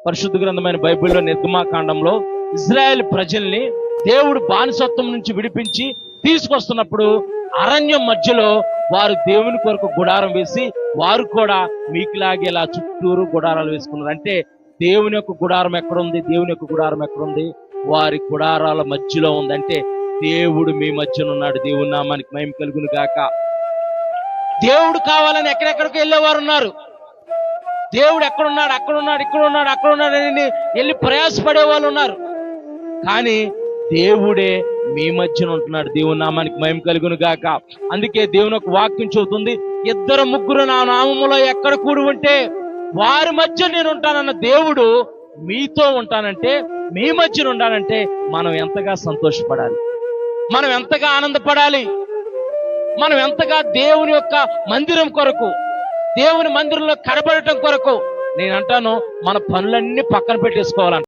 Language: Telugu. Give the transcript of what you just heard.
పరిశుద్ధ గ్రంథమైన బైబిల్లో నిర్గమాకాండంలో ఇజ్రాయెల్ ప్రజల్ని దేవుడు బానిసత్వం నుంచి విడిపించి తీసుకొస్తున్నప్పుడు అరణ్యం మధ్యలో వారు దేవుని కొరకు గుడారం వేసి వారు కూడా మీకులాగే ఇలా చుట్టూరు గుడారాలు వేసుకున్నారు. అంటే దేవుని యొక్క గుడారం ఎక్కడుంది? దేవుని యొక్క గుడారం ఎక్కడుంది? వారి గుడారాల మధ్యలో ఉంది. అంటే దేవుడు మీ మధ్యన ఉన్నాడు. దేవుని నామానికి మహిమ కలుగును గాక. దేవుడు కావాలని ఎక్కడెక్కడికి వెళ్ళేవారు ఉన్నారు. దేవుడు ఎక్కడున్నాడు, అక్కడున్నాడు, ఇక్కడున్నాడు, అక్కడున్నాడు అని వెళ్ళి ప్రయాసపడే వాళ్ళు ఉన్నారు. కానీ దేవుడే మీ మధ్యన ఉంటున్నాడు. దేవుని నామానికి మహిమ కలుగును గాక. అందుకే దేవుని ఒక వాక్యం చెబుతుంది, 2-3 నా నామములో ఎక్కడ కూడి ఉంటే వారి మధ్య నేను ఉంటానన్న దేవుడు మీతో ఉంటానంటే, మీ మధ్యన ఉండాలంటే మనం ఎంతగా సంతోషపడాలి, మనం ఎంతగా ఆనందపడాలి, మనం ఎంతగా దేవుని యొక్క మందిరం కొరకు, దేవుని మందిరంలో కనబడటం కొరకు నేను అంటాను మన పనులన్నీ పక్కన పెట్టేసుకోవాలంట.